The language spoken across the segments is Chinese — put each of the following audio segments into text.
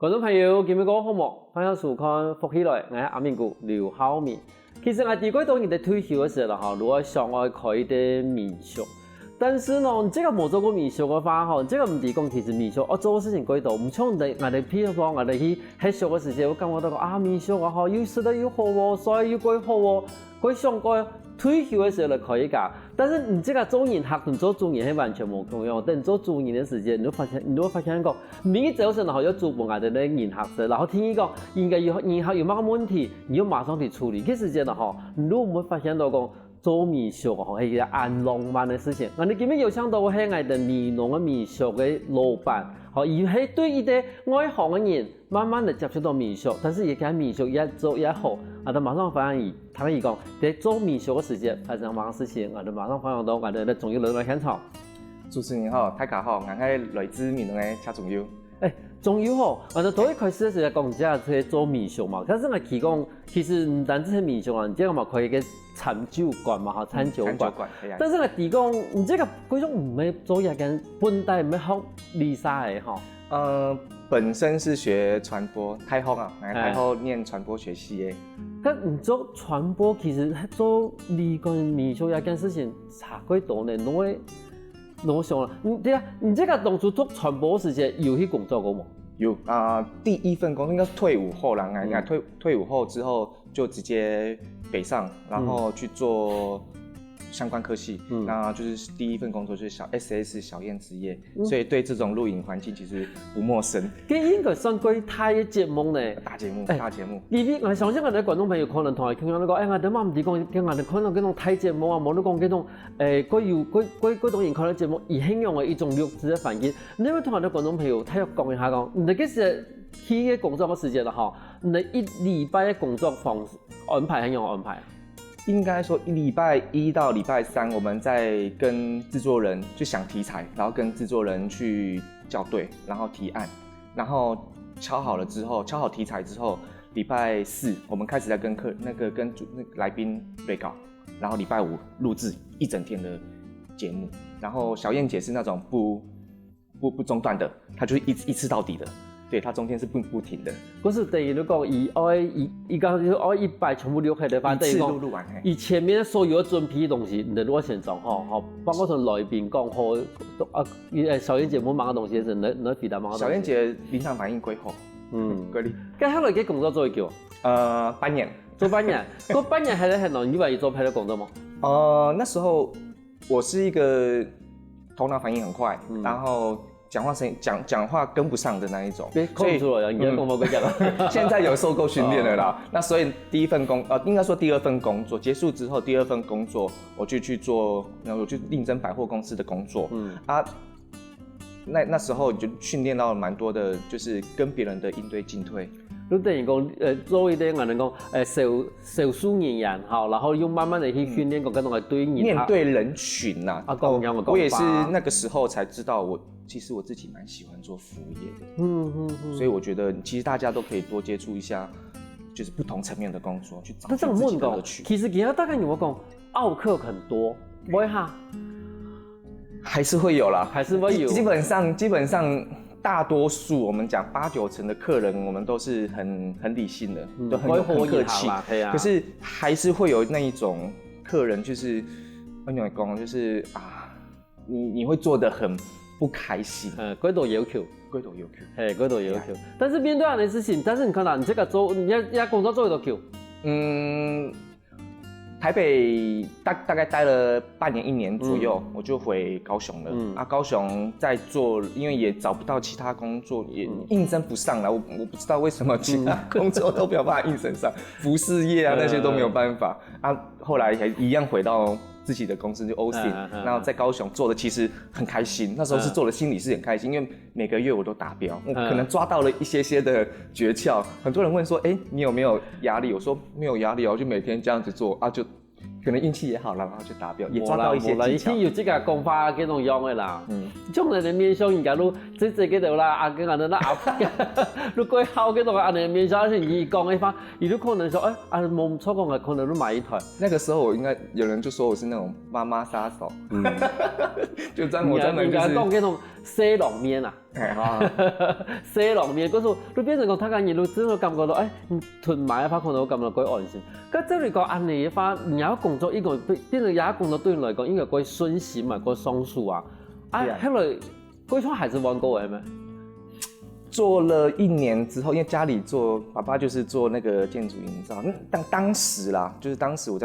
观众朋友，今日个好冇？欢迎收看《福起來》，我係阿明哥劉孝明。其實我第幾多年在退休的時候啦，如果想要開一啲民宿，但是呢，這個冇做過民宿嘅話，這個唔係講其實民宿我做嘅事情幾多，唔像我哋譬如講我哋去喺宿嘅時候，我感覺到啊民宿啊又食得又好喎，所以又幾好喎，佢想過退休的時候就可以搞。但是你這個做銀行同做主人係完全冇共用。等你做主人的時間，你會發現個，明日早上然後要做我哋的銀行社，然後聽一個應該有銀行有乜個問題，你要馬上去處理。嘅時間啦，你都會發現到講做民宿係一個很浪漫的事情。我哋今日有想到係我哋民農嘅民宿嘅老闆，而係對一啲外行嘅人，慢慢地接觸到民宿，但是也間民宿越做越好。我哋馬上發現他們講在做民宿嘅時間發生乜事情，我哋馬上發現到我哋仲有人來現場。主持人好，大家好，我係來自民農嘅車仲友。仲有我哋最一開始嘅時候講即係做民宿嘛，但是我提供其實唔單止係民宿啊，你即係嘛可以嘅餐酒館嘛，餐酒館。但是我提供你這個嗰種唔係做一間本地唔係學理啥嘅本身是學傳播，太好啊，太好念傳播學系嘅。但你做傳播其實做理跟民宿一件事情差幾多呢？我想啦，你這個當初做傳播時間有去工作過嗎？有第一份工作應該是退伍後啦，退伍後之後就直接北上，然後去做相關科系，那就是第一份工作就是SS 小燕之夜，所以對這種錄影環境其實不陌生。佢應該算幾大嘅節目呢？大節目。我相信我哋觀眾朋友可能同我傾講，我哋媽唔係講，我哋可能嗰種大節目啊，冇得講嗰種嗰種人看嘅節目，而形容嘅一種錄製嘅環境。你會同我哋觀眾朋友睇講一下講，你嗰時去嘅工作嘅時間啦，你一禮拜嘅工作方式安排係點樣安排？應該說禮拜一到禮拜三，我們在跟製作人就想題材，然後跟製作人去校對，然後提案，然後敲好了之後，敲好題材之後，禮拜四我們開始在跟那個來賓對稿，然後禮拜五錄製一整天的節目，然後小燕姐是那種不中斷的，她就是一次到底的。對，它中間是不停的。嗰是等於你講一個一百全部錄起來，一次錄完。以前面所有準備的東西，你錄現場包括從來賓講好小燕姐冇乜東西是你回答乜？小燕姐臨場反應幾好，嗰啲。咁後來嘅工作做幾久？半年。做半年，嗰半年還在很難，你以為做別的工作嗎？那時候我是一個頭腦反應很快，然後講話跟不上的那一種，所以現在有受夠訓練了啦。那所以第一份應該說第二份工作結束之後，第二份工作我就去做，然後我去應徵百貨公司的工作。那時候就訓練到了蠻多的，就是跟別人的應對進退。你等於講做一啲我哋講銷售人員，然後又慢慢地去訓練嗰種對人面對人群啊。我也是那個時候才知道其實我自己蠻喜歡做服務業的。所以我覺得其實大家都可以多接觸一下，就是不同層面的工作，去找自己的樂趣。其實其他大概有冇講奧客很多，會哈？還是會有啦，還是會有。基本上。大多數我們講8-9成的客人，我們都是很理性的，都很客氣。可是還是會有那一種客人，就是我講講，就是你會做得很不開心。嗰度要求。但是面對這樣的事情，但是你看到你這個做，你要工作做多久？台北大概待了半年1年左右，我就回高雄了。高雄在做，因為也找不到其他工作，也應徵不上了。我不知道為什麼其他工作都沒有辦法應徵上，服飾業那些都沒有辦法。後來還一樣回到自己的公司就 OSIN，然後在高雄做的其實很開心。那時候是做的心裡是很開心，因為每個月我都達標，我可能抓到了一些的訣竅。很多人問說，你有沒有壓力？我說沒有壓力，我就每天這樣子做就可能运气也好了，然后就达标，也抓到一些技巧。伊有这个讲法叫种用的啦。种人的面相应该都这个头啦，阿跟阿那阿，如果好个种阿的面相是伊讲的话，伊都可能说冇错讲的，可能都买一台。那个时候我应该有人就说我是那种妈妈杀手，就专门就是。讲那种西冷面啊。西冷面嗰時你變成講睇緊嘢，你真係感覺到囤買一翻可能會感覺幾安心。咁即係你講安尼一翻，你有工作一個變成有工作對你來講應該幾順心嘛，幾爽速啊。後來幾窗還是玩過嘅咩？做了1年之後，因為家裡爸爸就是做那個建築營造。當時啦，就是當時我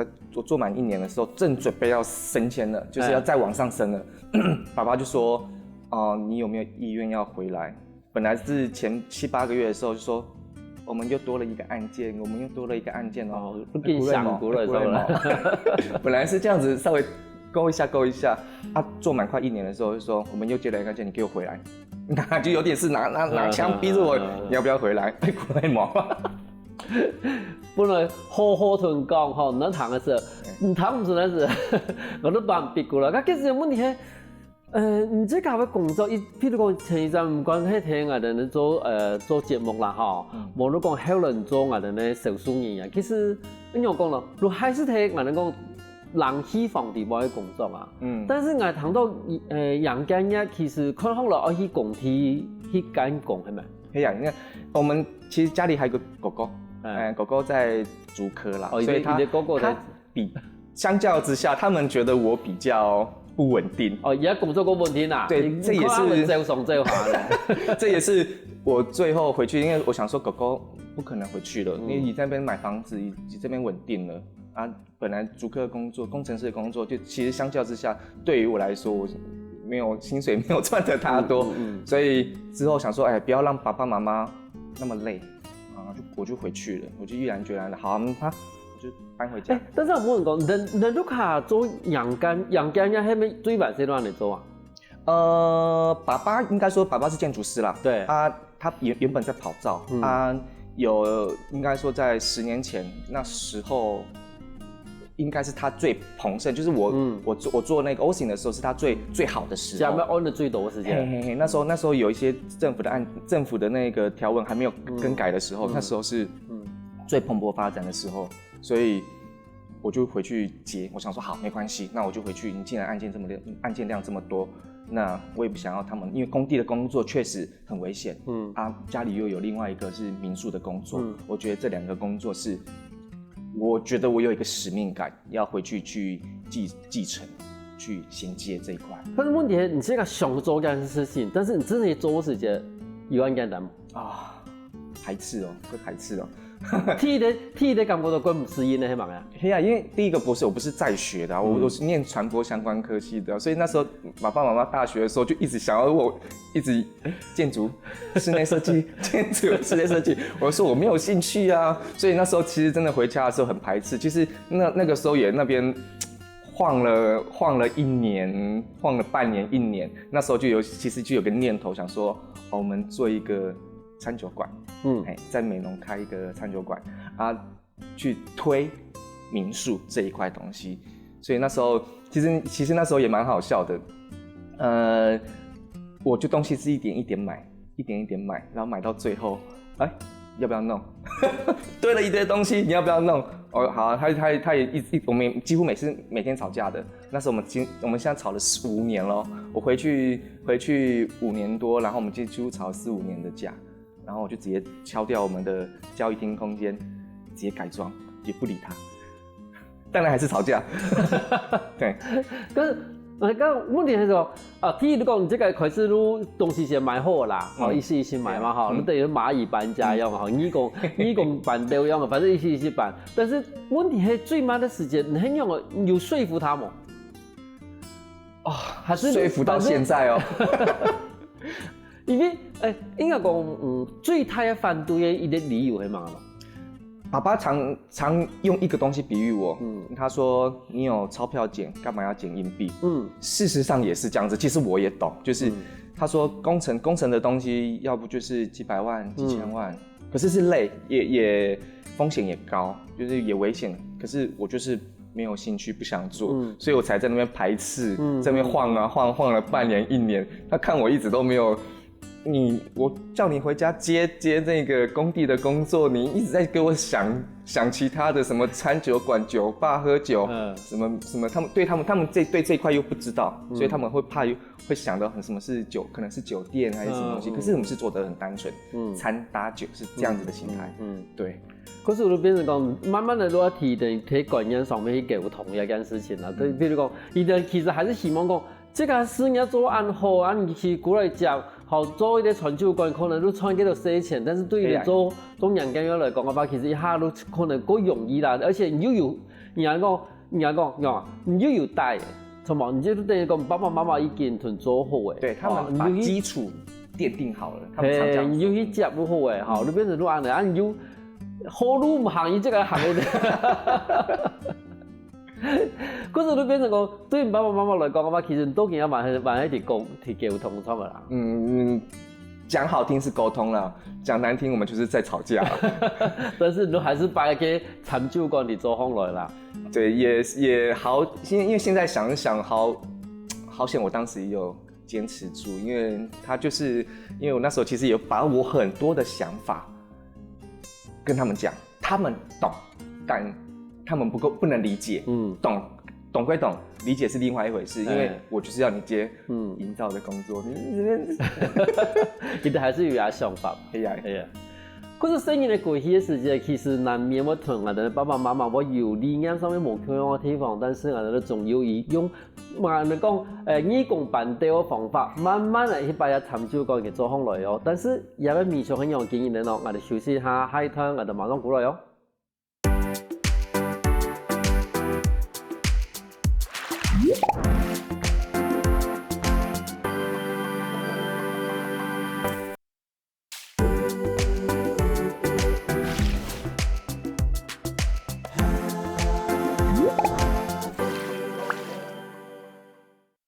做滿1年的時候，正準備要升遷了，就是要再往上升了。爸爸就說。你有沒有意願要回來？本來是前7、8個月的時候就說，我們又多了一個案件哦。都變香菇了，是吧？本來是這樣子，稍微勾一下。做滿快1年的時候就說，我們又接了一個案件，你給我回來。那就有點是拿槍逼着我，你要不要回來？回來嘛。本來好同講吼，唔能談嘅時候，唔談唔出來時，我都扮逼過啦。咁其實問題係。你這個工作，譬如講前一陣唔關係聽我哋做節目啦，哈，無論講後來做我哋呢手術人員，其實你樣講咯，你還是聽我哋講人希望地方嘅工作啊。但是我談到陽間嘢，其實看好了要去工體去幹工係咪？係啊，因為我們其實家裡還有個哥哥，哥哥在竹科啦，所以他比相較之下，他們覺得我比較。不穩定而家工作不穩定啊。對，這也是最爽最滑的。這也是我最後回去，因為我想說狗狗不可能回去了，因為你在那邊買房子，你這邊穩定了啊。本來竹科工作、工程師的工作，就其實相較之下，對於我來說，我沒有薪水，沒有賺得他多，所以之後想說，不要讓爸爸媽媽那麼累啊，我就回去了，我就毅然決然的，好就搬回家。但是我冇人講，人都卡做陽間嘅係咪最晚時段嚟做啊？爸爸應該說爸爸是建築師啦，對他原本在跑造，應該說在10年前那時候，應該是他最蓬盛，就是我做那個 O型的時候，是他最好的時候。下面 on 的最多的時間。那時候有一些政府的那個條文還沒有更改的時候，那時候是最蓬勃發展的時候。所以我就回去接，我想說好，沒關係，那我就回去。你既然案件量這麼多，那我也不想要他們，因為工地的工作確實很危險。家裡又有另外一個是民宿的工作，我覺得這2個工作是，我覺得我有一個使命感，要回去繼承，去銜接這一塊。但是問題係，你這個想做這件事情，但是你真的做時間有很簡單嗎？排斥哦，會排斥哦。T 的感覺到佢唔適應的係嘛呀？係啊，因為第一個博士我不是在學的，我是念傳播相關科系的，所以那時候爸爸媽媽大學的時候就一直想要我一直建築、室內設計、建築、室內設計，我說我沒有興趣啊，所以那時候其實真的回家的時候很排斥。其實那個時候也那邊晃了1年，晃了半年1年，那時候其實就有個念頭想說，我們做一個餐酒館。在美濃開一個餐酒館啊，去推民宿這一塊東西，所以那時候其實那時候也蠻好笑的，我就東西是一點一點買，然後買到最後，要不要弄？堆了一堆東西，你要不要弄？好啊，他也我們幾乎每天吵架的，那時候我們現在吵了15年了，我回去5年多，然後我們幾乎吵了4、5年的架。然後我就直接敲掉我們的交誼廳空間，直接改裝，也不理他。當然還是吵架。對。可是，問題係說，譬如講你這個開始你東西先買好啦，一時一時買嘛，哈，你等於螞蟻搬家一樣，哈，義工搬都一樣，反正一時一時搬。但是問題係最慢的時間，你很有說服他嗎？還是說服到現在哦。因為應該講，最大的反對的一個理由係乜嘛？爸爸常用一個東西比喻我，他說你有鈔票撿，幹嘛要撿硬幣？事實上也是這樣子，其實我也懂，就是他說工程的東西，要不就是幾百萬、幾千萬，可是累，也風險也高，就是也危險，可是我就是没有兴趣，不想做，所以我才在那边排斥，在那边晃了半年1年。他看我一直都没有，我叫你回家接那个工地的工作，你一直在给我想其他的什么餐酒馆、酒吧喝酒，什么，他们对这一块又不知道，所以他们会怕，会想到什么是酒，可能是酒店还是什么东西。可是我们是做得很单纯，餐搭酒是这样子的心态，对。可是就变成讲，慢慢的都要提观念上面去沟通一件事情啦。对，比如讲，伊的其实还是希望讲，这个事业做安好，啊，你去过来讲，好做一个传酒馆，可能都赚几多少钱，但是对于做人家来讲的话，其实一下都可能够容易啦，而且你又有，你又有带，什么？你就等于讲爸爸妈妈已经团做好诶，对他们把基础奠定好了，他们常讲，你又去接不好诶，好，你变成都安尼，啊，你又好路唔行，伊这个行的。可是都变成讲，对爸爸妈妈来讲的话，其实都要慢慢去沟通出来啦。讲好听是沟通啦，讲难听我们就是在吵架。但是都还是把个长久观里做上来啦。对，也好，因为现在想一想，好险我当时也有坚持住，因为因为我那时候其实有把我很多的想法跟他们讲，他们懂，但他们不能理解。懂归懂，理解是另外一回事。因为我就是要你接营造的工作，你还是有想法。哎呀。可是生意的过去的时间，其实难免我同我的爸爸妈妈我有理念上面无同样的地方，但是我哋仲要用我哋講義工辦地嘅方法，慢慢嚟去把一參照過嚟做上來哦。但是有啲民俗很有經驗嘅咯，我哋休息下，下一趟我哋馬上過來哦。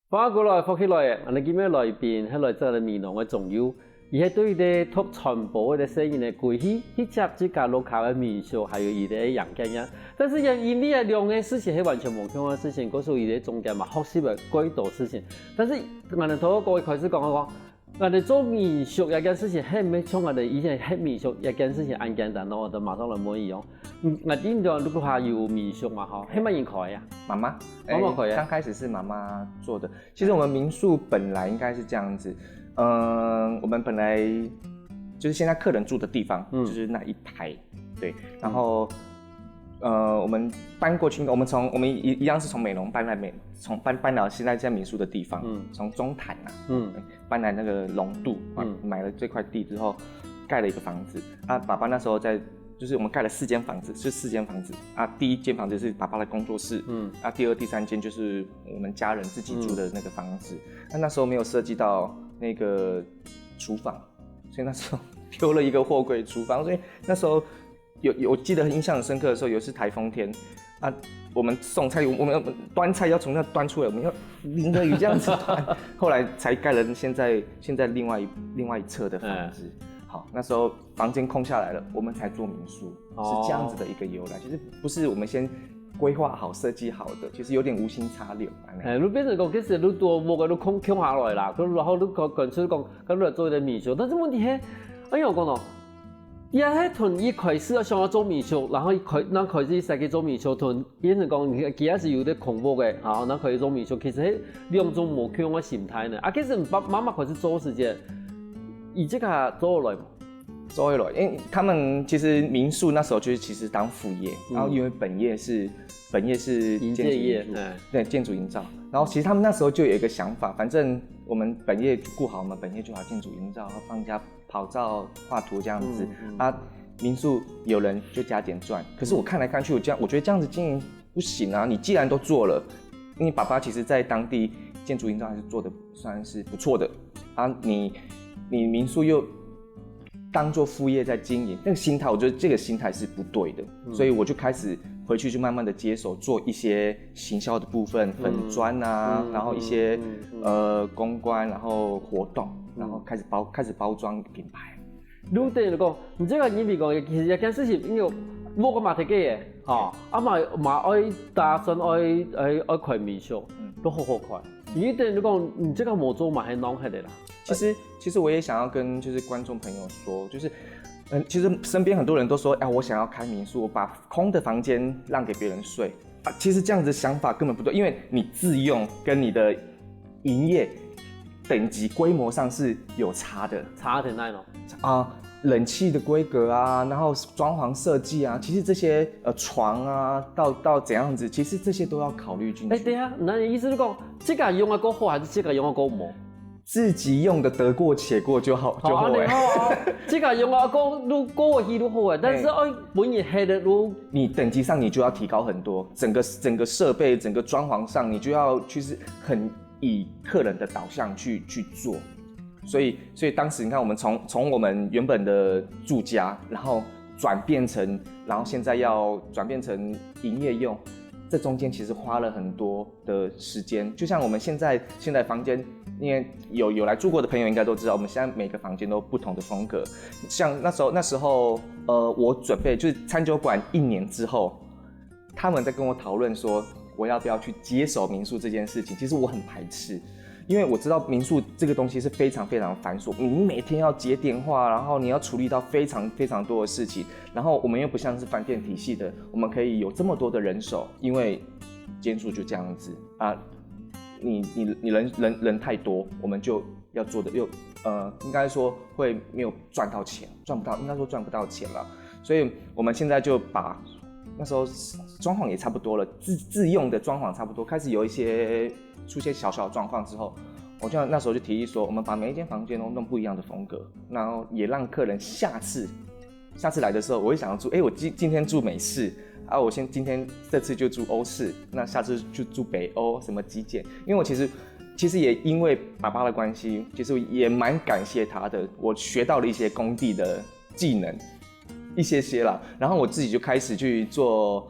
翻過來，翻起來，我哋見咩內邊喺內側嘅面容嘅重要，而係對啲拓傳播嘅生意嘅關係，去接這個落後嘅民俗，還有伊啲人經驗。但是因呢兩件事情係完全無相關嘅事情，嗰時伊啲中間嘛學習嘅幾多事情。但是我哋同各位開始講我哋做民俗一件事情係唔像我哋以前係民俗一件事情咁簡單咯，我哋馬上嚟摸一樣。我印象如果話有民俗嘛，哈，係乜人開呀？媽媽開呀。剛開始是媽媽做的。其實我們民宿本來應該是這樣子，我們本來就是現在客人住的地方，就是那一排，對。然後，我們搬過去，我們一樣是從美濃搬到現在民宿的地方，從中潭搬來那個龍渡，買了這塊地之後，蓋了一個房子。啊，爸爸那時候就是我們蓋了4間房子，是4間房子啊。第1間房子是爸爸的工作室，啊，第2、第3間就是我們家人自己住的那個房子。那時候沒有設計到那個廚房，所以那時候丟了一個貨櫃廚房。所以那時候我記得印象很深刻的時候，有一次颱風天啊，我們送菜，我們端菜要從那端出來，我們要淋着雨這樣子端。後來才蓋了現在另外一側的房子。好，那時候房間空下來了，我們才做民宿，是這樣子的一個由來。其實不是我們先規劃好、設計好的，其實有點無心插柳。你變成講其實你做冇個都空下來啦，咁然後你講出講咁嚟做啲民宿，但係問題係，哎呀我講咯，伊係同一開始想要做民宿，然後開始設計做民宿，同變成講其實是有啲恐怖嘅，嚇，那可以做民宿，其實係兩種無同嘅心態呢。啊，其實媽媽開始做時間。以這個做來嗎？做來，因為他們其實民宿那時候就是其實當副業，然後因為本業是建築業，對，建築營造。然後其實他們那時候就有一個想法，反正我們本業顧好，我們本業就好，建築營造，然後幫人家跑照、畫圖這樣子。啊，民宿有人就加點賺。可是我看來看去，我覺得這樣子經營不行啊！你既然都做了，因為爸爸其實在當地建築營造還是做得算是不錯的啊，你民宿又當做副業在經營，那個心態，我覺得這個心態是不對的，所以我就開始回去就慢慢的接手做一些行銷的部分，粉專啊，然後一些公關，然後活動，然後開始包裝品牌。你對嚟講，你這個你比講，其實一件事情，因為无个嘛睇嘅，吼，啊嘛爱打算爱开民宿，都好快。你等你讲，你这个模组嘛系弄起的啦。其实我也想要跟就是观众朋友说，就是其实身边很多人都说，我想要开民宿，我把空的房间让给别人睡啊。其实这样子想法根本不对，因为你自用跟你的营业等级规模上是有差的，差在哪咯？冷气的规格啊，然后装潢设计啊，其实这些床啊，到怎样子，其实这些都要考虑进去。对啊，那意思是讲，这个用的够好，还是这个用的够冇？自己用的得过且过就好就好这个用的够过去都好诶，但是本人黑的都，你等级上你就要提高很多，整个设备、整个装潢上，你就要就是很以客人的导向去做。所以当时你看，我们从我们原本的住家，然后然后现在要转变成营业用，这中间其实花了很多的时间。就像我们现在房间，因为有来住过的朋友应该都知道，我们现在每个房间都不同的风格。像那时候我准备就是餐酒馆1年之后，他们在跟我讨论说，我要不要去接手民宿这件事情。其实我很排斥。因为我知道民宿这个东西是非常非常繁琐，你每天要接电话，然后你要处理到非常非常多的事情，然后我们又不像是饭店体系的，我们可以有这么多的人手，因为间数就这样子啊，你人太多，我们就要做的应该说会没有赚不到钱了，所以我们现在就把那时候装潢也差不多了，自用的装潢差不多，开始有一些出现小小的状况之后，我就那时候就提议说，我们把每一间房间都弄不一样的风格，然后也让客人下次来的时候，我会想要住，我今天住美式啊，这次就住欧式，那下次就住北欧什么极简，因为我其实也因为爸爸的关系，其实也蛮感谢他的，我学到了一些工地的技能，一些啦，然后我自己就开始去做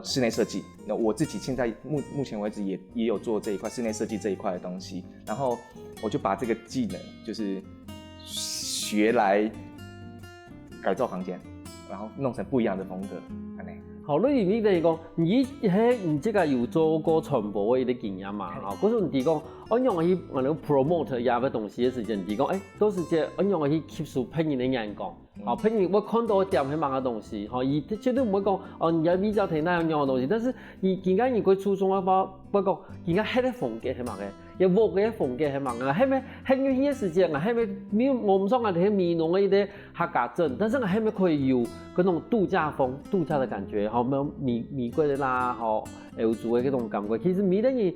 室内设计。那我自己现在目前为止也有做这一块室内设计这一块的东西，然后我就把这个技能就是学来改造房间，然后弄成不一样的风格，好，你等于讲，你这个有做过传播的一个经验嘛？嗰陣你講，我用去promote 一個東西嘅時間，你講，都是這我用去吸收朋友的眼光。譬如我看到店去買嘅東西，伊絕對唔會講，你要比較睇那樣嘅東西，但是人家如果注重嘅話，不過人家迄個風格係乜嘅，又冇嘅風格係乜嘅，係咪很有些時間啊？係咪我唔講啊？係美濃嘅一啲客家鎮，但是我係咪可以有嗰種度假風、度假的感覺？好，美國的啦，好歐洲嘅嗰種感覺，其實美等於。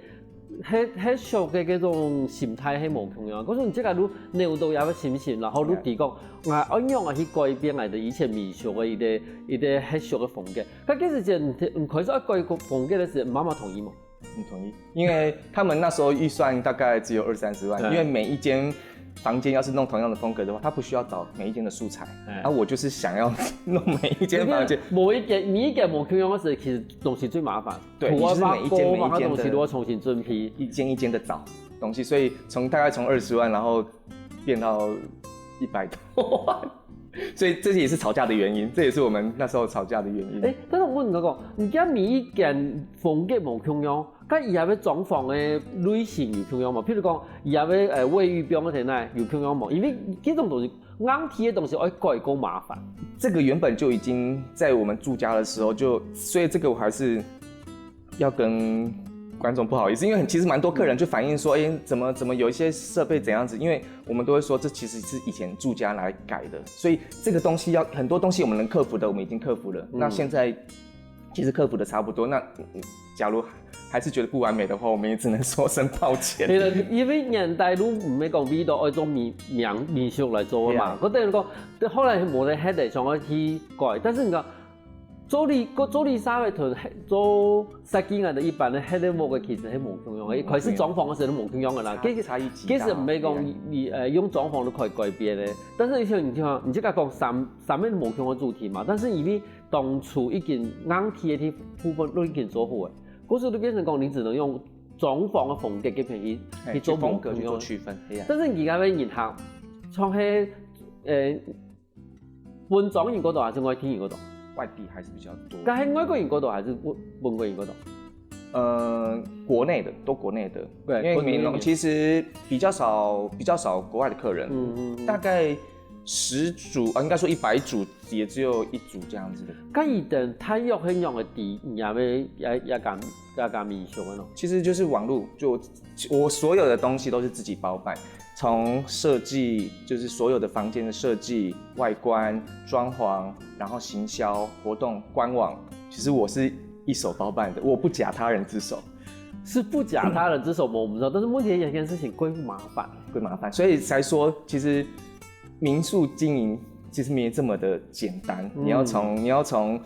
喺熟嘅嗰種心態係無同樣，嗰種即係你牛到有個心情，然後你提講，我按樣去改變嚟的以前民俗嘅一啲喺熟嘅風格。咁幾時間唔開始改個風格嘅時候，媽媽同意嗎？不同意，因為他們那時候預算大概只有20-30萬，因為每一間房間要是弄同樣的風格的話，他不需要找每一間的素材，我就是想要弄每一間房間。每一間冇同樣嘅時，其實東西最麻煩。對，你就是每一間的東西都要重新準備，一間一間的找東西，所以大概從20萬，然後變到100多萬。所以這也是吵架的原因，這也是我們那時候吵架的原因。但是我問你講，而家每一間風格冇同樣，咁以後嘅裝潢嘅類型有同樣嘛？譬如講，以後嘅衛浴表嗰啲呢有同樣嘛？因為這種東西硬體嘅東西，要改夠麻煩。這個原本就已經在我們住家的時候所以這個我還是要跟觀眾不好意思，因為其實蠻多客人就反映說，怎麼有一些設備怎樣子？因為我們都會說，這其實是以前住家來改的，所以這個東西很多東西我們能克服的，我們已經克服了。那現在其實克服的差不多，那假如還是覺得不完美的話，我們也只能說聲抱歉。其實因為年代都唔係講味道愛做民俗來做啊嘛，嗰啲人講，後來冇得喺地上去改，但是你講。做你沙嘅同做設計嘅一般咧，喺啲冇嘅其實係冇同樣嘅，開始裝潢嘅時候都冇同樣嘅啦。其實唔係講你用裝潢都可以改變嘅，但是像你聽，你即係講三面冇同嘅主題嘛，但是因為當初已經硬體嘅部分都已經做好嘅，嗰時都變成講你只能用裝潢嘅風格嘅片去做風格去做區分。但是而家嘅人客，從喺搬裝員嗰度還是外天員嗰度？外地还是比较多。但喺外国人嗰度还是本国人嗰度？国内的都国内的，对，因为美浓其实比较少国外的客人，大概10组应该说100组也只有1组这样子的。咁而等泰國香樣嘅地，也咁民俗嘅咯。其實就是網絡，就我所有的東西都是自己包辦，從設計就是所有的房間的設計、外觀、裝潢，然後行銷活動、官網，其實我是一手包辦的，我不假他人之手。是不假他人之手我不知道，但是問題有一件事情歸麻煩，所以才說其實民宿經營其實沒這麼的簡單，你要從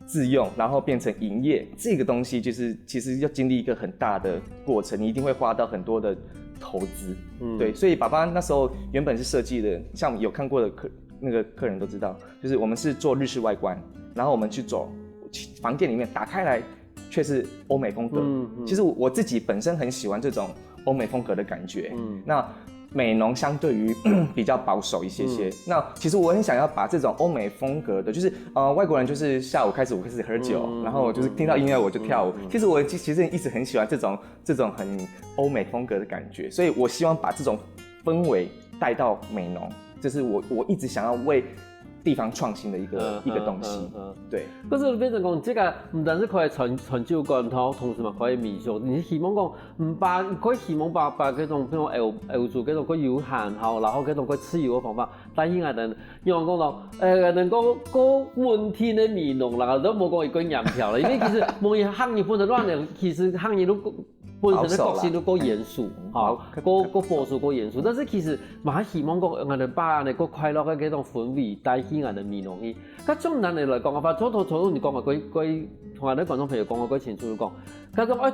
自用，然後變成營業，這個東西就是其實要經歷一個很大的過程，你一定會花到很多的投資。對，所以爸爸那時候原本是設計的，像有看過的客人都知道，就是我們是做日式外觀，然後我們去走房間裡面打開來，卻是歐美風格。其實我自己本身很喜歡這種歐美風格的感覺。那美濃相對於比較保守一些些。那其實我很想要把這種歐美風格的，就是外國人就是下午開始我開始喝酒，然後就是聽到音樂我就跳舞。其實我其實一直很喜歡這種很歐美風格的感覺，所以我希望把這種氛圍帶到美濃，這是我一直想要為地方創新的一個東西。對。可是變成講，這個唔單止可以傳授貫通，同時嘛可以民俗。你希望講唔把可以希望把嗰種譬如歐洲嗰種個悠閒後，然後嗰種個自由嘅方法帶起嚟人，因為講到能夠個溫天嘅美濃，然後都冇講一個嚴條啦。因為其實某一行業本身亂嘅，其實行業都本身嘅個性都夠嚴肅，嚇，個保守夠嚴肅。但是其實嘛希望講我哋把你個快樂嘅嗰種氛圍帶起嚟美濃去。咁從人哋嚟講嘅話，初頭你講嘅嗰同我哋觀眾朋友講嘅嗰前處講，佢講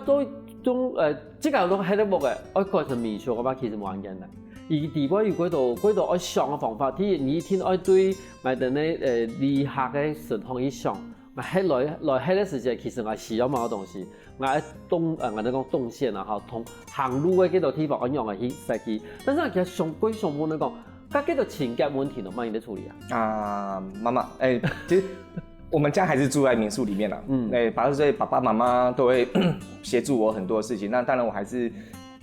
都即個都喺得木嘅，改成民俗嘅話其實冇人嘅。而第二嗰度愛想嘅方法，你一天愛對埋等咧旅客嘅情況去想。喺來喺啲時間，其實我需要某個東西，我哋講動線啊，嚇，同行路嘅幾度地方，我用嚟去設計。但是其實上半嚟講，佢幾度情感問題咯，乜嘢都處理啊？媽媽，其實我們家還是住在民宿裡面啦。所以爸爸媽媽都會協助我很多事情。那當然我還是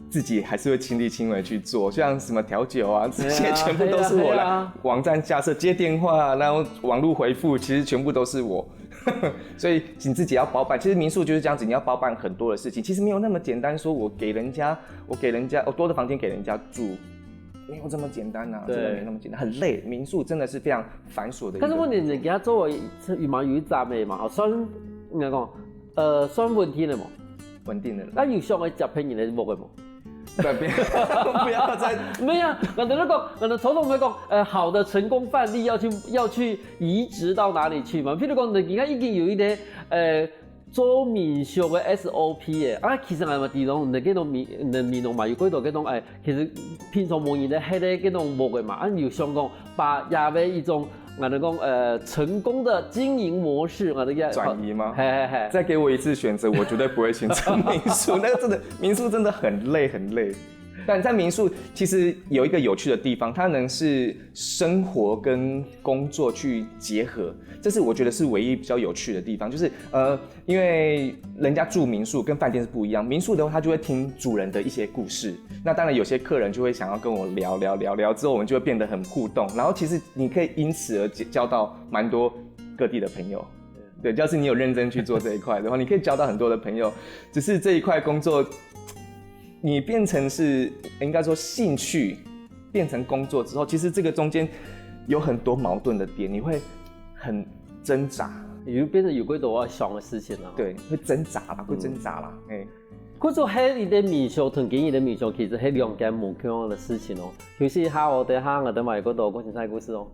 自己還是會親力親為去做，像什麼調酒啊，這些全部都是我來。網站架設、接電話，然後網絡回復，其實全部都是我。所以你自己要包辦，其實民宿就是這樣子，你要包辦很多的事情，其實沒有那麼簡單。說我多的房間給人家住，沒有這麼簡單啊，真的沒那麼簡單，很累。民宿真的是非常繁瑣的。但是問題人家作為有集嘅嘛，算應該講算穩定的嘛，穩定的。那有上嘅集片人哋冇嘅冇。不要再沒有，我哋頭頭會講，好的成功範例要去移植到哪裡去嘛？譬如講，你而家已經有一啲做民宿嘅 SOP 嘅，其實係咪啲種你嗰種民農嘛，有嗰度嗰種其實平常冇人咧喺咧嗰種冇嘅嘛，有想講把亞為一種。我哋講成功的經營模式，我哋嘅轉移嗎？再給我一次選擇，我絕對不會選擇民宿。那個真的民宿真的很累很累。但在民宿其實有一個有趣的地方，它能是生活跟工作去結合，這是我覺得是唯一比較有趣的地方。就是因為人家住民宿跟飯店是不一樣，民宿的話他就會聽主人的一些故事。那當然有些客人就會想要跟我聊之後，我們就會變得很互動。然後其實你可以因此而交到蠻多各地的朋友。對，要是你有認真去做這一塊的話，你可以交到很多的朋友。只是這一塊工作，你變成是應該說興趣變成工作之後，其實這個中間有很多矛盾的點，你會很掙扎，又變成有幾多要想嘅事情啦。對，會掙扎啦，嗰種喺你的民宿同經營的民宿，其實係兩件唔同嘅事情哦。休息一下，我哋埋嗰度講精彩故事哦。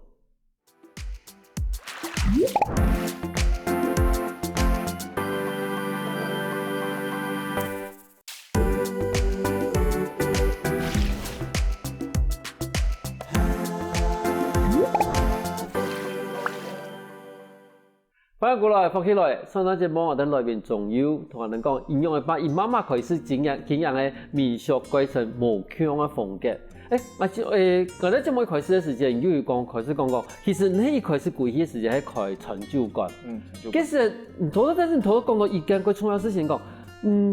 歡迎過來，福起來！上單節目我哋內面仲要同人哋講，應用嘅把伊媽媽開始經營嘅民宿改成無腔嘅風格。刚才这么一开始的时间，就开始讲，其实你一开始贵些时间係開成就感。其實但是你頭講到一件最重要的事情講，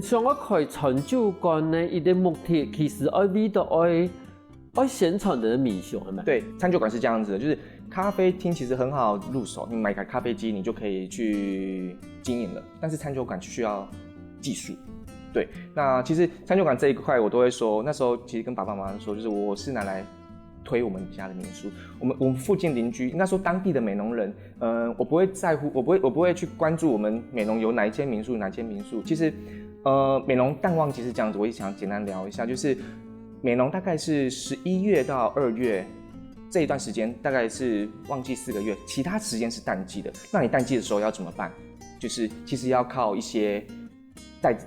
想要開成就感呢，一個目的其實愛為到愛現場的民宿，係咪？对，餐酒馆是这样子的，就是咖啡厅其实很好入手，你买台咖啡机你就可以去经营了，但是餐酒馆需要技术。对，那其实餐酒馆这一块我都会说，那时候其实跟爸爸妈妈说，就是我是拿来推我们家的民宿，我们附近邻居，应该说当地的美浓人，我不会在乎，我不会去关注我们美浓有哪一间民宿，其实，美浓淡旺季是这样子，我也想简单聊一下，就是美浓大概是11月到2月这一段时间，大概是旺季4个月，其他时间是淡季的。那你淡季的时候要怎么办？就是其实要靠一些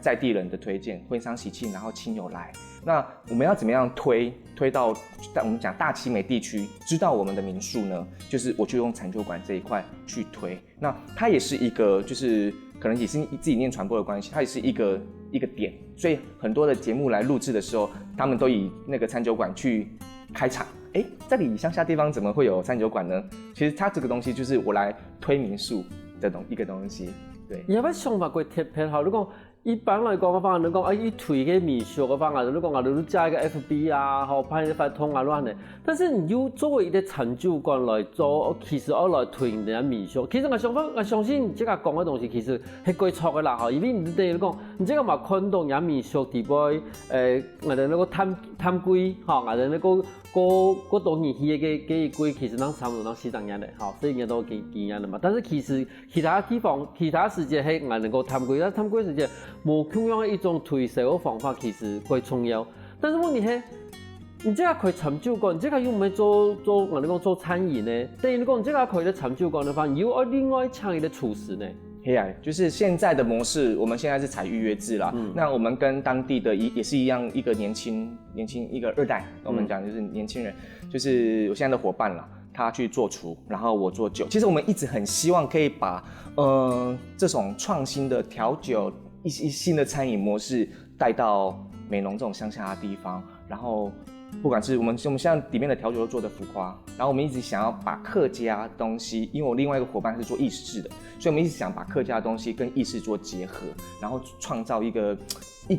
在地人的推荐，婚丧喜庆，然后亲友来。那我们要怎么样推到我们讲大奇美地区知道我们的民宿呢？就是我就用餐酒馆这一块去推。那它也是一个，就是可能也是自己念传播的关系，它也是一个点。所以很多的节目来录制的时候，他们都以那个餐酒馆去开场。这里乡下地方怎么会有餐酒馆呢？其实它这个东西就是我来推民宿的一个东西。对，有冇想法過特別好？你講一般來講嘅話，你講一推嘅民宿嘅話，你講你加一個 FB 啊，好拍一塊通啊亂嘅。但是你要作為一個餐酒館來做，其實我來推人家民宿。其實我相信你即個講嘅東西其實係幾錯嘅啦，吼，因為你哋講，你即個嘛看到人家民宿地位，我哋那個貪貴，吼，我哋那個多年去嘅貴，其實咱差唔多4檔年嘞，吼，4年都經驗了嘛。但是其實其他地方、其他時間係我能夠貪貴，但貪貴時間冇同樣一種推銷嘅方法，其實幾重要。但是問題係，你這個開餐酒館，你這個又唔係做我哋講做餐飲呢？等於你講你這個開的餐酒館的話，你又另外請一個廚師呢？就是現在的模式，我們現在是採預約制啦。那我們跟當地的也是一樣，一個年輕一個2代，我們講就是年輕人，就是我現在的夥伴啦，他去做廚，然後我做酒。其實我們一直很希望可以把這種創新的調酒一新的餐飲模式帶到美濃這種鄉下的地方，然後不管是我們現在裡面的調酒都做得浮誇，然後我們一直想要把客家東西，因為我另外一個夥伴是做意式的，所以我們一直想把客家的東西跟意式做結合，然後創造一個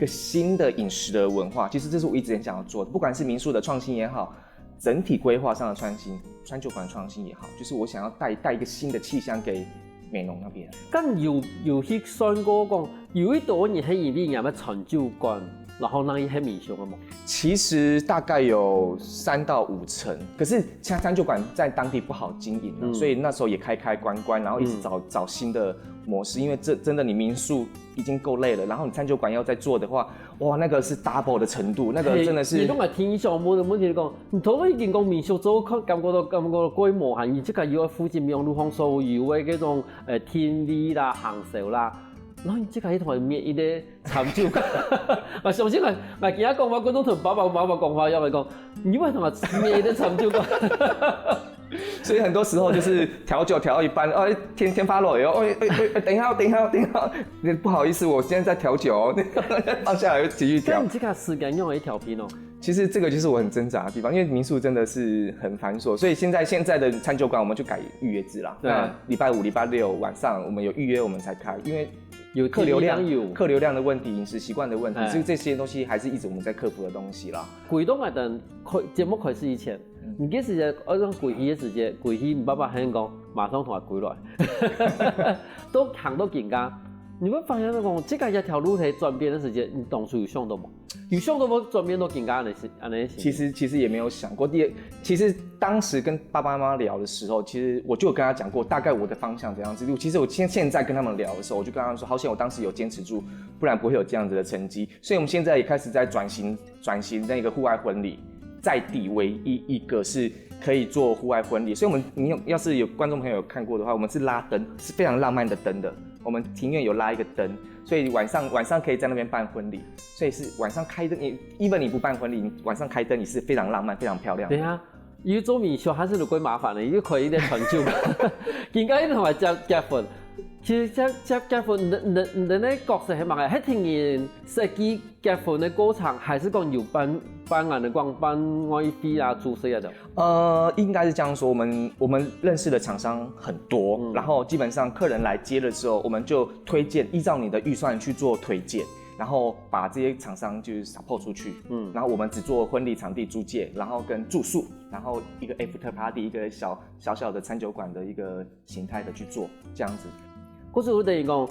新的飲食的文化。其實這是我一直很想要做的，不管是民宿的創新也好，整體規劃上的創新，餐酒館的創新也好，就是我想要帶一個新的氣象給美濃那邊。咁有去算過講，有一度你喺入邊有咩餐酒館？然後那一黑民宿了嗎？其實大概有3到5成，可是餐酒館在當地不好經營，所以那時候也開關，然後一直找新的模式，因為真的你民宿已經夠累了，然後你餐酒館要再做的話，哇，那個是 double 的程度，那個真的是。你都係天上冇問題講，你頭已經講民宿做感覺到規模係，而且佢要附近用路方所有嘅嗰種天味啦、行銷啦。然後即係同滅一啲餐酒館，我相信我今日講話嗰種同爸爸媽媽講話，因為講，因為同埋滅一啲餐酒館。所以很多時候就是調酒調到一半，天發落雨哦，等一下，不好意思，我現在在調酒哦，放下來繼續調。但你這個時間用來調頻哦。其實這個就是我很掙扎的地方，因為民宿真的是很繁瑣，所以現在的餐酒館我們就改預約制啦。那禮拜5、禮拜6晚上我們有預約我們才開，因為有客流量的問題、飲食習慣的問題，這些東西還是一直我們在克服的東西啦。貴東係等節目開始以前，你幾時就嗰種貴氣嘅時節，貴氣唔爸爸喺講，馬上同我貴來，都行到健家。你會發現那種這個一條路係轉變的時間，你當初有想到嗎？有想到冇轉變到健家的那些？其實也沒有想過。其實當時跟爸爸媽媽聊的時候，其實我就有跟他講過大概我的方向怎樣子。其實我現在跟他們聊的時候，我就跟他們說，好險我當時有堅持住，不然不會有這樣子的成績。所以我們現在也開始在轉型那個戶外婚禮，在地唯一一個是可以做戶外婚禮。所以你要是有觀眾朋友有看過的話，我們是拉燈，是非常浪漫的燈的。我們庭院有拉一個燈，所以晚上可以在那邊辦婚禮，所以是晚上開燈。even 你不辦婚禮，你晚上開燈也是非常浪漫、非常漂亮的。對啊，要做民宿還是幾麻煩的，要開一啲餐酒館，更加要同埋結婚。其實結婚，你的角色係乜嘅？係聽人設計結婚的過程，還是講有辦案的講辦外費啊、注冊啊的？應該是這樣說。我們認識的廠商很多，然後基本上客人來接的時候，我們就推薦，依照你的預算去做推薦，然後把這些廠商就是 support 出去。然後我們只做婚禮場地租借，然後跟住宿，然後一個 after party，一個小的餐酒館的一個形態的去做，這樣子。嗰時我哋講，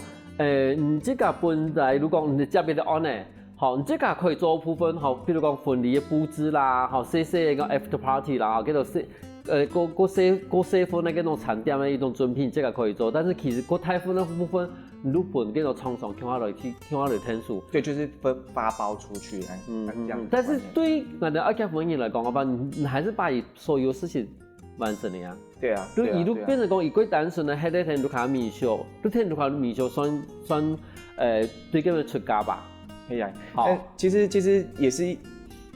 唔即個本來如果你這邊的案咧，好，你即個可以做部分，好，譬如講婚禮嘅佈置啦，好，細嘅個 after party 啦，叫做個細分嘅嗰種餐點嘅一種準備，這個可以做，但是其實個大部分嘅部分，你都本嗰種廠商叫我來聽數。對，就是發包出去，這樣。但是對我哋結婚人來講嘅話，你還是把所有事情完成了呀。對啊，就一路變成講，一個單純的喺呢聽到卡面秀，都聽到卡面秀算對佢們出價吧。係啊，但其實也是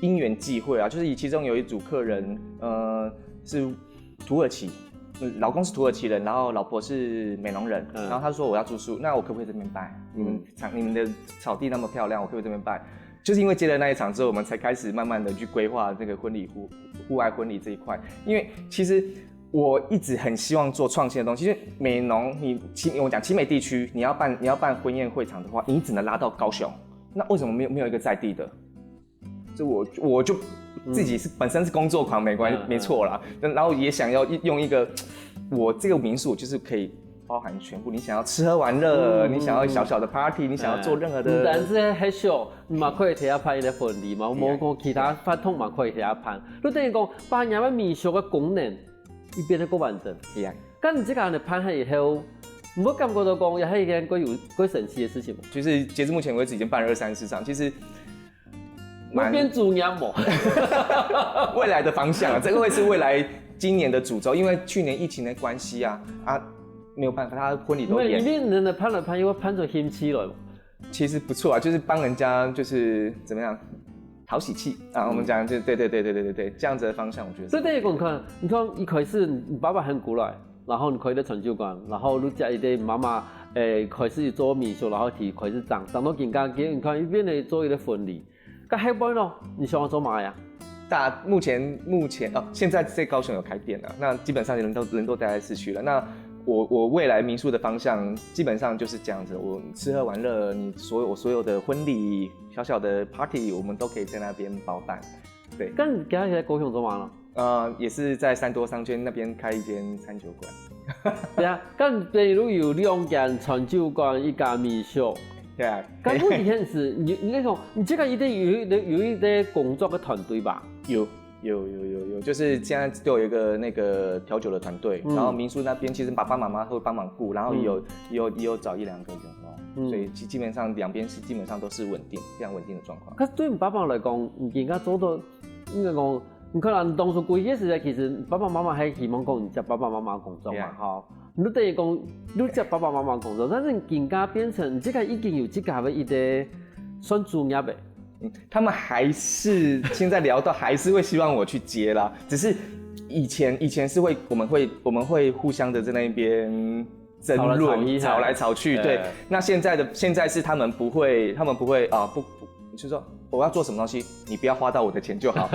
因緣際會啊，就是其中有一組客人，是土耳其，老公是土耳其人，然後老婆是美濃人，然後他說我要住宿，那我可不可以這邊辦？你們的草地那麼漂亮，我可不可以這邊辦？就是因為接了那一場之後，我們才開始慢慢的去規劃這個婚禮戶外婚禮這一塊，因為其實我一直很希望做創新的東西，因為美濃，我講奇美地區，你要辦婚宴會場的話，你只能拉到高雄，那為什麼沒有一個在地的？就我就自己本身是工作狂，沒錯啦，然後也想要用一個我這個民宿就是可以包含全部，你想要吃喝玩樂，你想要小小的 party，你想要做任何的，但是喺小，你嘛可以睇下拍你嘅婚禮嘛，冇講其他法通嘛可以睇下拍，都等於講把人哋民宿嘅功能。一變得夠完整，係啊。咁你這個人拍下以後，唔會感覺到講，又係一件幾神奇的事情嘛？就是截至目前為止已經辦了2-3場，其實會變主業嘛？未來的方向啊，這個會是未來今年的主軸，因為去年疫情的關係啊，沒有辦法，他婚禮都延。因為人哋拍來拍去，會拍出嫌棄來嘛？其實不錯啊，就是幫人家就是怎麼樣？討喜氣啊！我們講就對，這樣子的方向，我覺得。所以第一個你看一開始你爸爸很鼓勵，然後你開的成就感，然後你家一啲媽媽開始做民宿，然後開始長到更加嘅，你看一邊嚟做一個婚禮，咁後邊咯，你想要做乜呀？目前哦，現在在高雄有開店了，那基本上人都待在市區了。那我未來民宿的方向基本上就是這樣子，我吃喝玩樂，我所有的婚禮、小的 party， 我們都可以在那邊包辦。對。咁你家在高雄做乜咯？也是在三多商圈那邊開一間餐酒館。對啊，咁譬如有2間餐酒館，一間民宿。對啊。咁問題係，你應該講，你這個一定有一個工作的團隊吧？有，就是現在都有一個那個調酒的團隊，然後民宿那邊其實爸爸媽媽會幫忙顧，然後也有找1-2個員工，所以基本上兩邊是基本上都是非常穩定的狀況。可是對你爸爸來講，而家做到應該講，你可能當初貴嘅時候，其實爸爸媽媽係希望講你接爸爸媽媽工作嘛，哈。你等於講你接爸爸媽媽工作，但是而家變成這個已經有這個嘅一個算專業嘅。他們還是現在聊到還是會希望我去接啦，只是以前是會我們會互相的在那邊爭論，吵來吵去，對。那現在是他們不會啊不，就是說我要做什麼東西，你不要花到我的錢就好。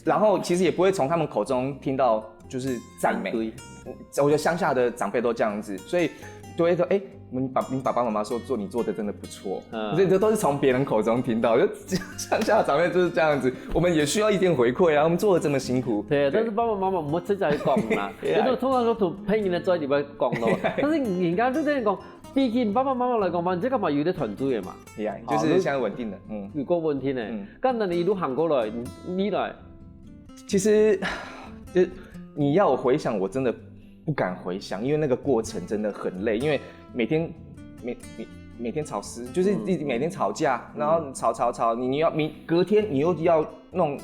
然後其實也不會從他們口中聽到就是讚美，我覺得鄉下的長輩都這樣子，所以都會說你爸爸媽媽說你做的真的不錯，這都是從別人口中聽到，就鄉下的長輩就是這樣子，我們也需要一點回饋啊，我們做的這麼辛苦。對，但是爸爸媽媽唔好出嚟講啦，你都通常都同朋友咧在點樣講咯。但是而家都聽講，畢竟爸爸媽媽嚟講嘛，這個嘛有啲團隊嘅嘛，係啊，就是相對穩定的，有個穩定嘅。咁你一路行過來，你來，其實就你要我回想，我真的不敢回想，因為那個過程真的很累，因為每天吵撕，就是每天吵架，然後吵，你隔天你又要弄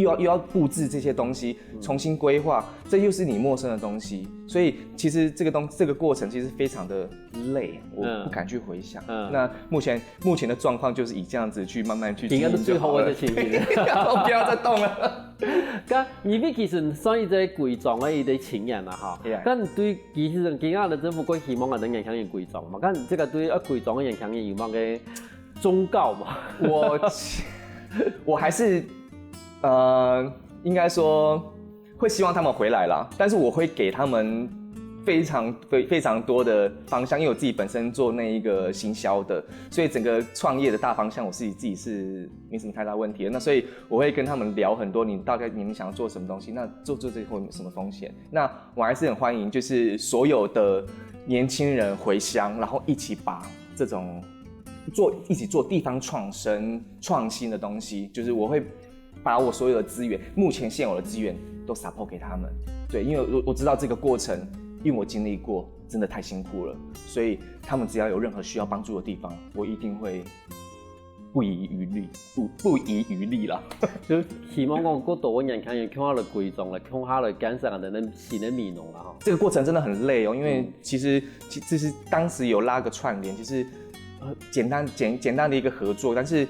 又要布置这些东西，重新规划，这又是你陌生的东西，所以其实这个过程其实非常的累，我不敢去回想。那目前的状况就是以这样子去慢慢去经营就好了。应该是最好的情形，我不要再动了。咁因为其实算一个贵重的一个经验啦哈。咁对其实今仔日政府佢希望能影响嘅贵重嘛，咁这个对贵重嘅影响嘅有冇嘅忠告嘛？我还是应该说会希望他们回来啦，但是我会给他们非常多的方向，因为我自己本身做那一个行销的，所以整个创业的大方向我自己是没什么太大问题的。那所以我会跟他们聊很多，大概你们想要做什么东西，那做这会有什么风险？那我还是很欢迎，就是所有的年轻人回乡，然后一起把这种一起做地方创新的东西，就是我会把我所有的资源，目前现有的资源都 support 给他们。对，因为我知道这个过程，因为我经历过，真的太辛苦了，所以他们只要有任何需要帮助的地方，我一定会不遗余力啦。就希望讲更多的人可以看下来贵重啦，看下来感受的能新的美容啦哈。这个过程真的很累哦，因为其实当时有拉个串联，就是简单的一个合作，但是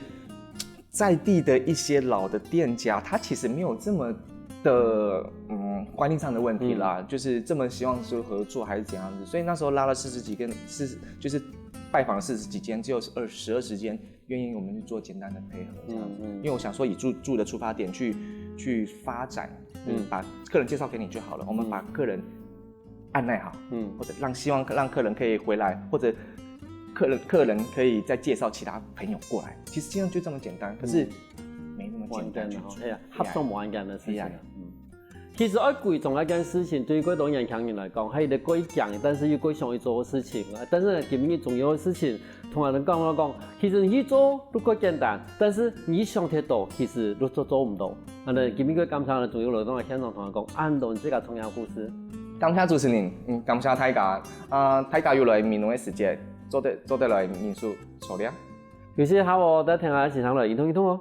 在地的一些老的店家，他其实没有这么的观念上的问题啦，就是这么希望说合作还是怎样子，所以那时候拉了40几间，就是拜访了40几间，只有12间愿意我们去做简单的配合这样子，因为我想说以住的出发点去发展，把客人介绍给你就好了，我们把客人按捺好，或者希望让客人可以回来，或者客人可以再介绍其他朋友过来，其实这样就这么简单，可是没那么简单去做，係啊，合作冇咁簡單嘅事情。其實愛貴重一件事情，對於嗰種人強人來講，係一個過講，但是又過想去做嘅事情。但是今日重要嘅事情，同人講我講，其實你去做都過簡單，但是你想太多，其實都做唔到。今日感謝重要勞動嘅現場同我講，按到這個創業故事。感謝主持人，感謝大家，大家又來美容嘅時節。做得來民宿處理啊！有些好我在聽下現場來一通哦。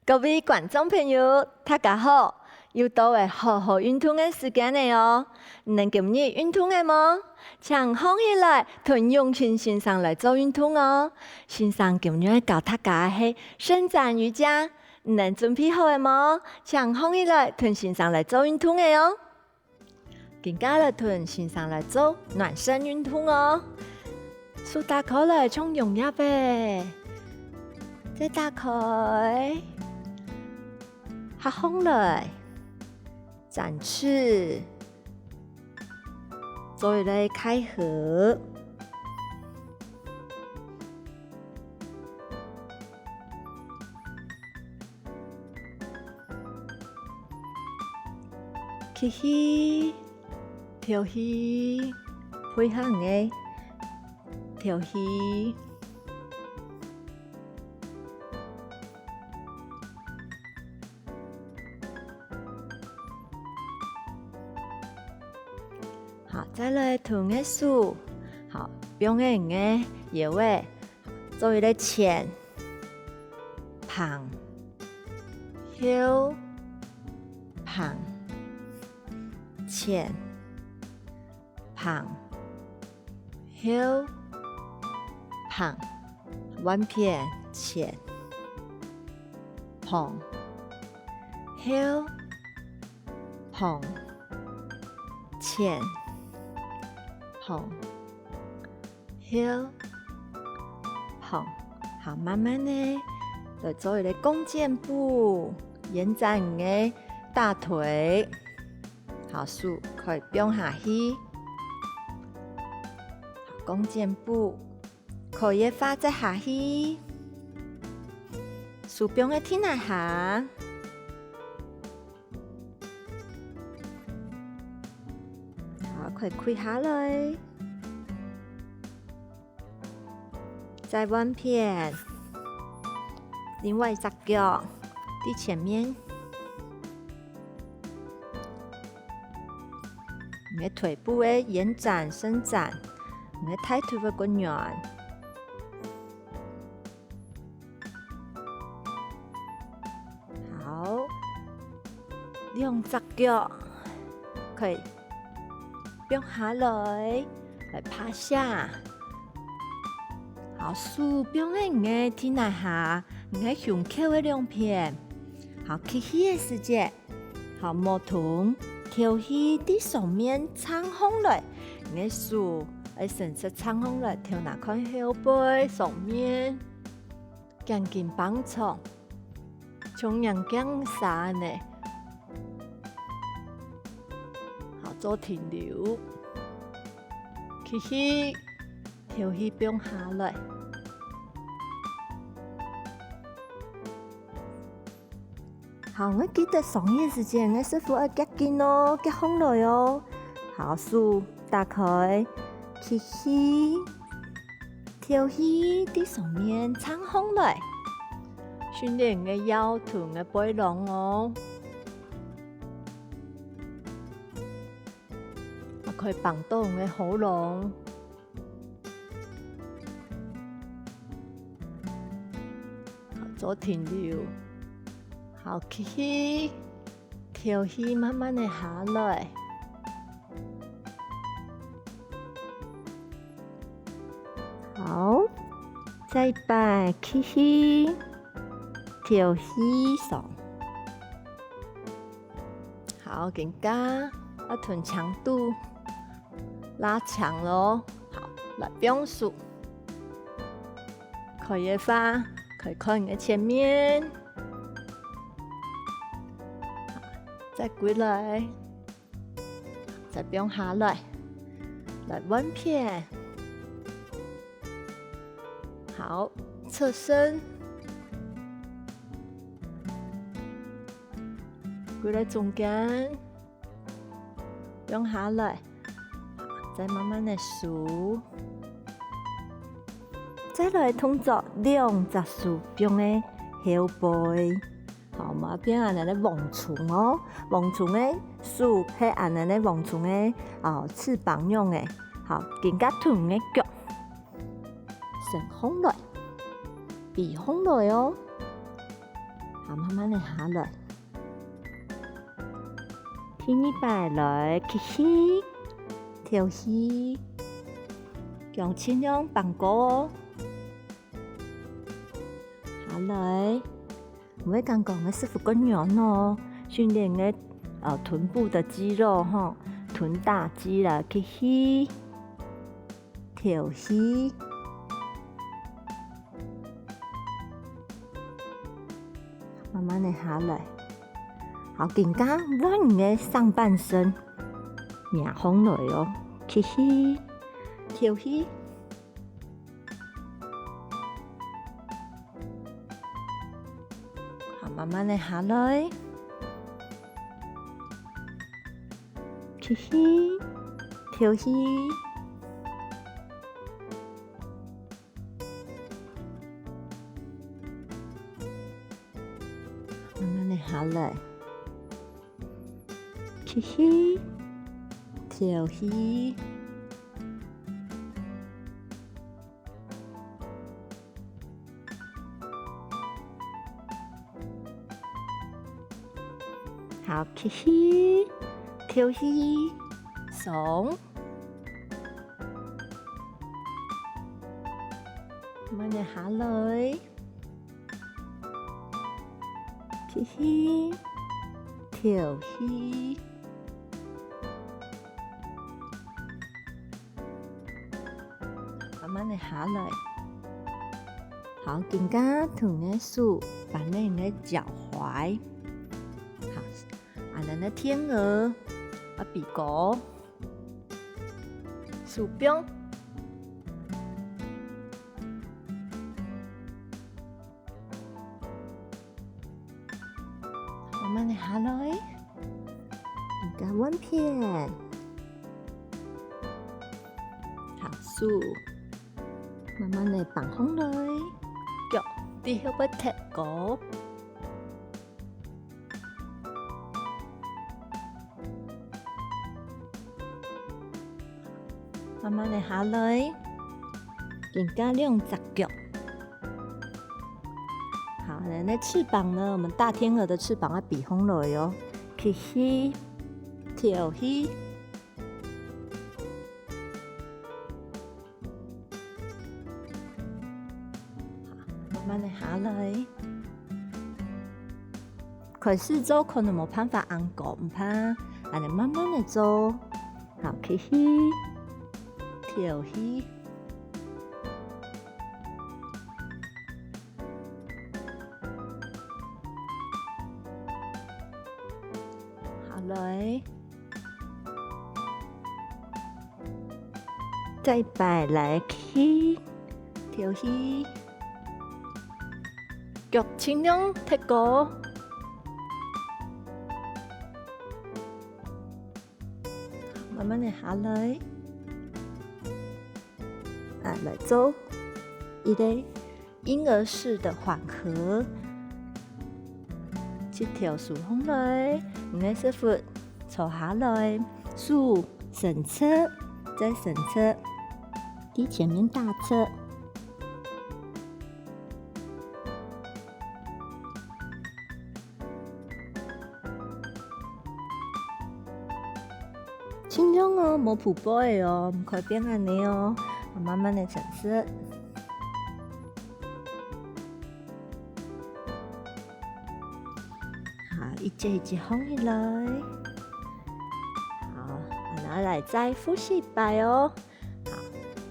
各位觀眾朋友，大家好。又到了好好運動的時間了哦！你今日運動了嗎？請放起來，同永清先生來做運動哦。先生今日教大家的是伸展瑜伽，你準備好了嗎？請放起來，同先生來做運動的哦。今家來同先生來做暖身運動哦。數大口來衝用一呗，再打開，合空來。展翅，再來開合，起起，跳起，配合嘅跳起。好，再来同个数，好，表演个叶尾，做一个前、旁、後、旁、前、旁、後、旁，弯片前、旁、後、旁、前。旁、後、旁，好，慢慢的來做一個弓箭步，延展你的大腿，好，數可以變下去，好，弓箭步可以發再下去，數變個天下下。可以開下來，再弯片，另外一只脚在前面，你的腿部的延展伸展，你的抬腿会更远。好，两只脚可以并下来趴下。好，手并在你的体内下，你的胸口的两片。好，吸气的时间，好，摸臀，调气在上面撑风来，你的手会伸出撑风来，调哪看后背上面，紧紧绑住，从阳江山呢，好做停留，吸气，调气并下来。好，我记得上夜时间，我师傅要夹紧哦，夹风来哦。好，手打开，吸气，调气在上面撑风来，训练你的腰臀的背囊哦。可以绑到你的喉咙。好，做停留。好，吸气，调气，慢慢的下来。好，再摆吸气，调气上。好，更加臀强度拉长咯。好，来并数，可以发，可以看你的前面。再归来，再并下来，来弯片。好，侧身，归来中间，并下来，再慢慢的数，再来动作两只手并的后背。好，马边安尼咧往虫哦，往虫诶手係安尼咧往虫诶翅膀用诶，好，更加臀诶腳，伸風來，避風來哦，好，慢慢地下來，天一擺來，吸氣，調氣，用輕量綁高哦，下來。我會剛講嘅師傅個樣哦，訓練嘅臀部的肌肉哈，臀大肌啦，吸氣，調氣，慢慢地下來，好，更加彎你嘅上半身，迎風來哦，吸氣，調氣。慢慢的下來，吸氣，調氣，慢慢的下來，吸氣，調氣。好，吸氣，調氣，鬆，慢慢地下來，吸氣，調氣，慢慢地下來，好，更加同你手把你的腳踝。咱的天鵝鼻哥，手柄，慢慢的下來，一個彎片，好，手慢慢地放空来，脚伫后尾踢高。慢慢地下来，更加用直脚。好，那翅膀呢？我们大天鹅的翅膀要比风来哦，起起，跳起。慢慢地下来，开始做可能冇办法按过，唔怕，安尼慢慢地做。好，起起，跳起。好来，再摆来起，跳起。腳盡量踢高，慢慢地下來，來做一個嬰兒式的緩和，一條豎風來，你隻腳坐下來，豎神側，再神側，低前面大側。尽量哦，冇瀑布的哦，唔可以变安尼哦，慢慢的层次。好，一节一节放起来。好，然后来再复习一摆哦。好，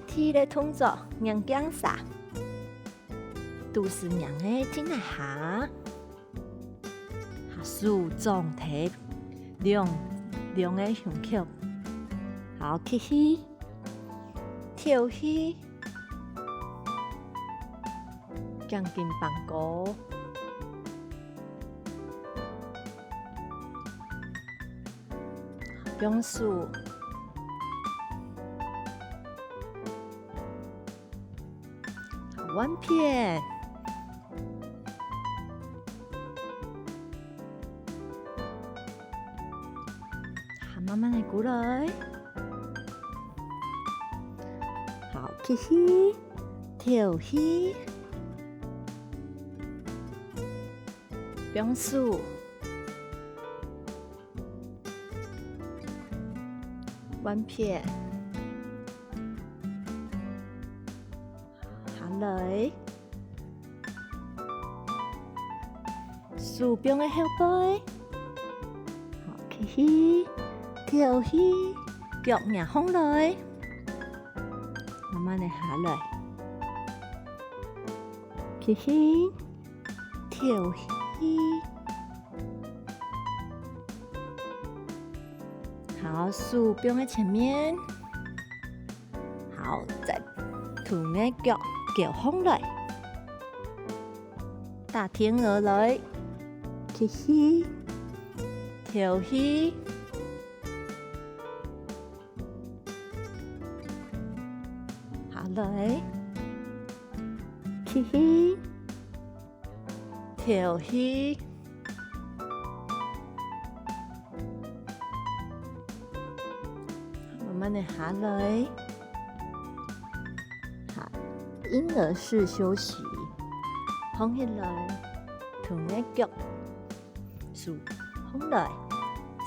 第一个动作，娘姜撒，都是娘的进来下，竖状体，两个胸口。好，起起，跳起，将近放高，用手，好，弯片，好，慢慢的过来。起起，跳起，用手，弯片，下来，手柄的后背，好，起起，跳起，脚硬放来。慢慢的下来，起起，跳起，好，手柄在前面，好，再臀的脚放来，大天鹅来，起起，跳起。来，起起，跳起，慢慢的下来，好，婴儿式休息，放起来，臀的脚，竖放来，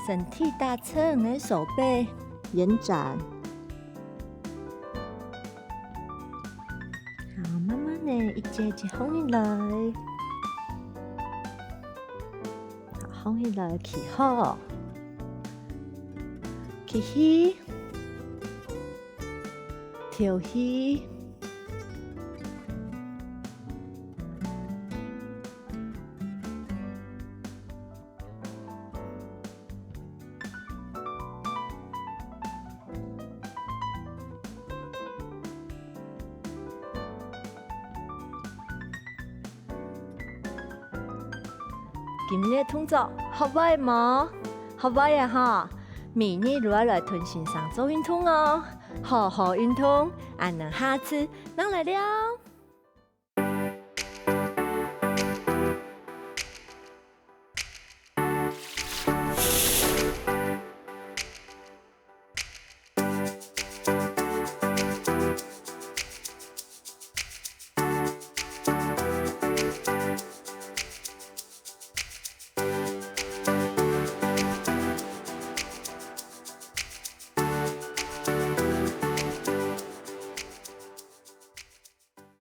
身体大侧，你手背延展。一节一节放起来，好，放起来，起好，起起，跳起，今日动作好歹冇？好歹啊哈！明日如果来屯线上做运动哦，好好运动，俺能下次能来了。